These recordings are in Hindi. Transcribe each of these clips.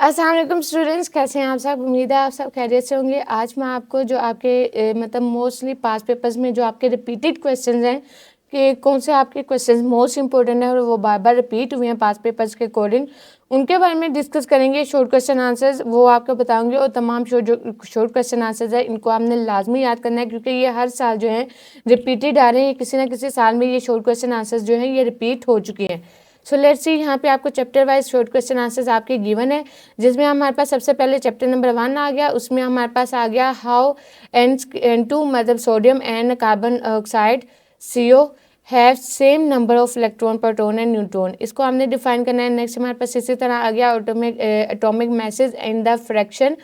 अस्सलाम वालेकुम स्टूडेंट्स, कैसे हैं आप सब। उम्मीद है आप सब खैरियत से होंगे। आज मैं आपको जो आपके मतलब मोस्टली पास पेपर्स में जो आपके रिपीटेड क्वेश्चंस हैं कि कौन से आपके क्वेश्चंस मोस्ट इंपॉर्टेंट है और वो बार बार रिपीट हुए हैं पास पेपर्स के अकॉर्डिंग, उनके बारे में डिस्कस करेंगे। शॉर्ट क्वेश्चन आंसर्स वो आपको बताऊंगी और तमाम शॉर्ट क्वेश्चन आंसर्स है इनको आपने लाजमी याद करना है क्योंकि ये हर साल जो है रिपीटेड आ रहे हैं। किसी ना किसी साल में ये शॉर्ट क्वेश्चन आंसर्स जो हैं ये रिपीट हो चुके हैं। सो लेट्स सी, यहाँ पे आपको chapter wise short question answers आपके गिवन है, जिसमें हमारे पास सबसे पहले चैप्टर नंबर 1 आ गया। उसमें हमारे पास आ गया हाउ N2 मतलब sodium and carbon oxide CO have same number of electron, proton and neutron. इसको हमने डिफाइन करना है। नेक्स्ट हमारे पास इसी तरह आ गया atomic message and the fraction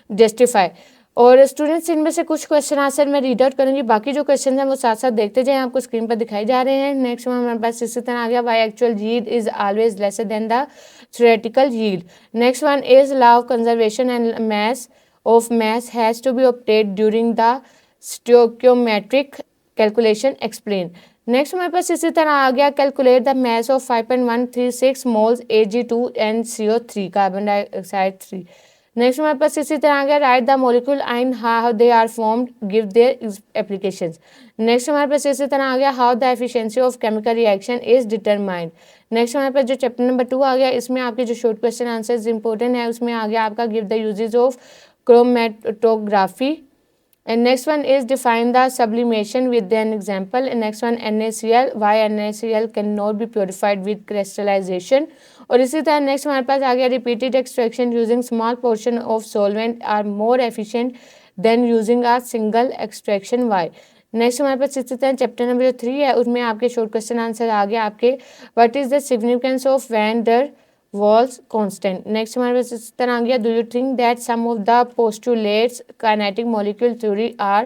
justify. और स्टूडेंट्स इनमें से कुछ क्वेश्चन आंसर मैं रीड आउट करूंगी, बाकी जो क्वेश्चन हैं वो साथ साथ देखते जाएं, आपको स्क्रीन पर दिखाई जा रहे हैं। नेक्स्ट में हमारे पास इसी तरह आ गया why actual yield is always lesser than the theoretical yield. Next one is law of conservation and mass has to be obtained during the stoichiometric calculation explain। Next हमारे पास इसी तरह आ गया calculate the mass of 5.136 moles Ag2 and CO3 carbon dioxide 3। Next हमारे पास इसी तरह आ गया write the molecule and how they are formed give their applications. Next हमारे पास इसी तरह आ गया how the efficiency of chemical reaction is determined. Next हमारे पास जो चैप्टर नंबर 2 आ गया, इसमें आपके जो शॉर्ट क्वेश्चन आंसर्स इंपॉर्टेंट है उसमें आ गया आपका give the uses of chromatography. And next one is define the sublimation with an example. And next one NaCl, why NaCl cannot be purified with crystallization। और इसी तरह नेक्स्ट हमारे पास आ गया repeated extraction using small portion of solvent are more efficient than using a single extraction, why। Next हमारे पास इसी तरह चैप्टर नंबर 3 है, उसमें आपके शॉर्ट क्वेश्चन आंसर आ गया आपके what is the significance of van der Waals constant। Next हमारे पास इस तरह आ गया do you think that some of the postulates kinetic molecular theory are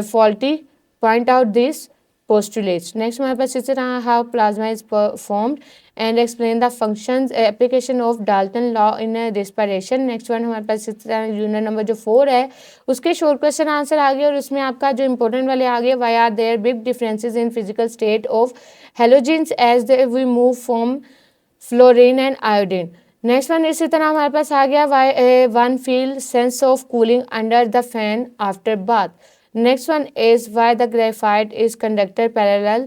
faulty, point out this postulates। Next हमारे पास इस तरह how plasma is formed and explain the functions application of Dalton law in respiration. Next one हमारे पास इस तरह यूनिट नंबर जो 4 है उसके शॉर्ट क्वेश्चन आंसर आ गए और उसमें आपका जो इंपॉर्टेंट वाले आ गए why are there big differences in physical state of halogens as they we move from fluorine and iodine. Next one इसी तरह हमारे पास आ गया why one feel sense of cooling under the fan after bath. Next one is why the graphite is conductor parallel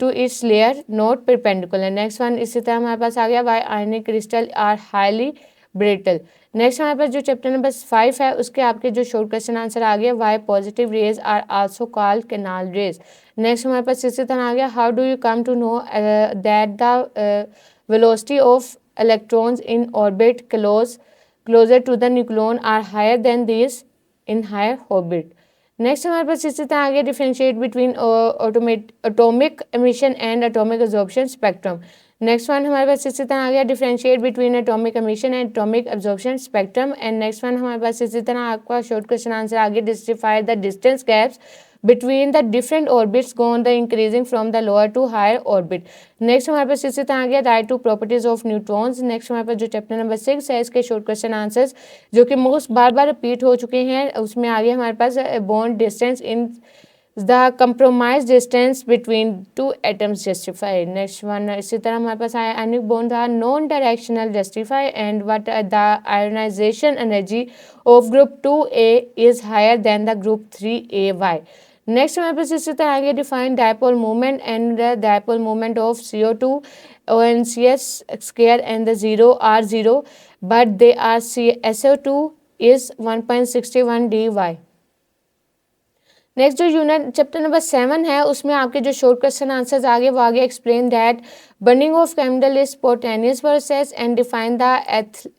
to its layer not perpendicular. Next one इसी तरह हमारे पास आ गया why ionic crystal are highly brittle. Next हमारे पास जो चैप्टर नंबर 5 है उसके आपके जो शॉर्ट क्वेश्चन आंसर आ गया why positive rays are also called canal rays. Next हमारे पास इसी तरह आ गया how do you come to know that the velocity of electrons in orbit closer to the nucleon are higher than these in higher orbit। Next हमारे पास इसी तरह आगे differentiate between atomic emission and atomic absorption spectrum. Next one हमारे पास इसी तरह आ गया differentiate between atomic emission and atomic absorption spectrum. And next one हमारे पास इसी तरह आपका शॉर्ट क्वेश्चन आंसर आगे justify the distance gaps between the different orbits go on the increasing from the lower to higher orbit। Next हमारे पास इसी तरह आ गया write two properties of neutrons. Next हमारे पास जो चैप्टर नंबर 6 है इसके शॉर्ट क्वेश्चन आंसर्स जो कि मोस्ट बार बार रिपीट हो चुके हैं, उसमें आ गया हमारे पास bond distance in the compromise distance between two atoms justify. Next one इसी तरह हमारे पास आया आयनिक बॉन्ड था non directional justify and what the ionisation energy of group 2A is higher than the group 3A, why. Next हमारे पास इसी तरह आगे define dipole movement and the dipole movement of CO2 ONCS square and the 0 are 0 but they are SO2 is 1.61 dy। Next जो यूनिट चैप्टर नंबर 7 है उसमें आपके जो शॉर्ट क्वेश्चन आंसर्स आगे वो आगे explain that burning of candle is spontaneous process and define the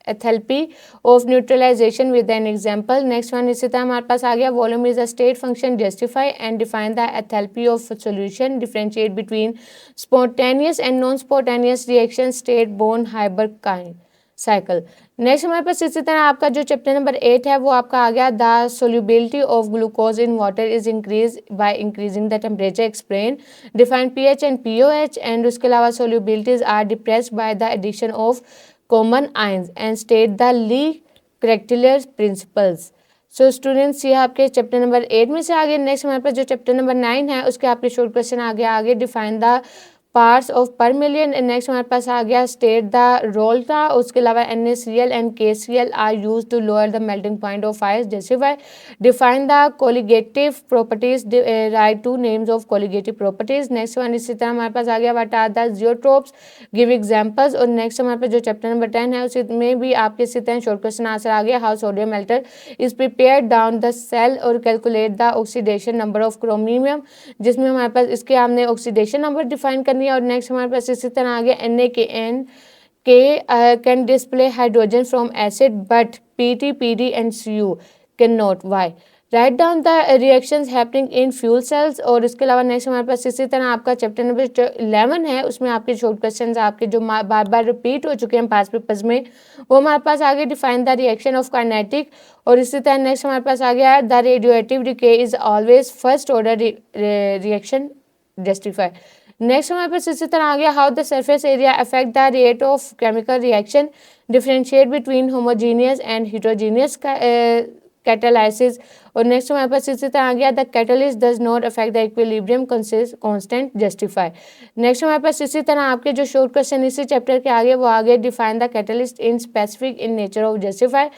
enthalpy of neutralisation with an example. Next one इसी तरह हमारे पास आ गया volume is a state function justify and define the enthalpy of solution, differentiate between spontaneous and non spontaneous reaction state Born hybrid cycle. Next हमारे पास इसी तरह आपका जो चैप्टर नंबर 8 है वो आपका आ गया the solubility of glucose in water is increase by increasing the temperature explain, define pH and POH and उसके अलावा solubilities are depressed by the addition of common ions and state the Le क्रेक्टिलर प्रिंसिपल्स। सो स्टूडेंट्स ये आपके चैप्टर नंबर 8 में से आगे। नेक्स्ट हमारे पास जो चैप्टर नंबर 9 है उसके आपके शॉर्ट क्वेश्चन आगे डिफाइन द पार्ट्स ऑफ पर मिलियन। नेक्स्ट हमारे पास आ गया स्टेट द रोल था। उसके अलावा NaCl and KCl are use to lower the melting point of fire. Justify. Define the colligative properties, write two names of colligative properties. Next one इसी तरह हमारे पास आ गया what are the azeotropes, give examples. और नेक्स्ट हमारे पास जो चैप्टर नंबर 10 है उसी में भी आपके इसी तरह शॉर्ट क्वेश्चन आंसर आ गया। How sodium metal is prepared down the cell और calculate the oxidation number of chromium, जिसमें हमारे पास इसके हमने ऑक्सीडेशन नंबर डिफाइन करनी है। और नेक्स्ट हमारे पास इसी तरह आ गया NaKN can display hydrogen from acid but PT, PD and Cu cannot. Why? Write down the reactions happening in fuel cells. और इसके अलावा नेक्स्ट हमारे पास इसी तरह आपका चैप्टर नंबर 11 है, उसमें आपके शॉर्ट क्वेश्चंस आपके जो बार बार रिपीट हो चुके हैं पास्ट पेपर्स में, वो हमारे पास आगे define the reaction of kinetic. और इसी तरह नेक्स्ट हमारे पास आ गया the radioactive decay is always first order reaction. Justify. Next हमारे पास इसी तरह आ गया how the surface area affect the rate of chemical reaction, differentiate between homogeneous and heterogeneous catalysis. और नेक्स्ट हमारे पास इसी तरह आ गया the catalyst does not affect the equilibrium constant. Justify. Next हमारे पास इसी तरह आपके जो शॉर्ट क्वेश्चन इसी चैप्टर के आगे वो आगे define the catalyst in specific in nature of. Justify.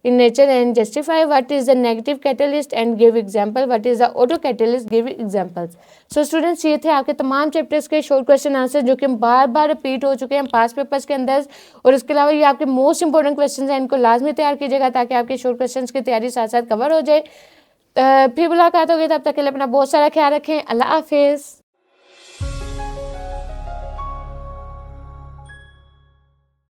In nature and justify what is the negative catalyst and give example. What is the auto catalyst, give examples. So students ये थे आपके तमाम चैप्टर्स के शॉर्ट क्वेश्चन आंसर जो कि बार बार रिपीट हो चुके हैं पास्ट पेपर्स के अंदर। और इसके अलावा ये आपके मोस्ट इंपॉर्टेंट क्वेश्चन हैं, इनको लाजमी तैयार कीजिएगा ताकि आपके शॉर्ट क्वेश्चन की तैयारी साथ साथ कवर हो जाए। फिर मुलाकात होगी, तब तक के लिए अपना बहुत सारा ख्याल रखें। अल्लाह हाफिज़।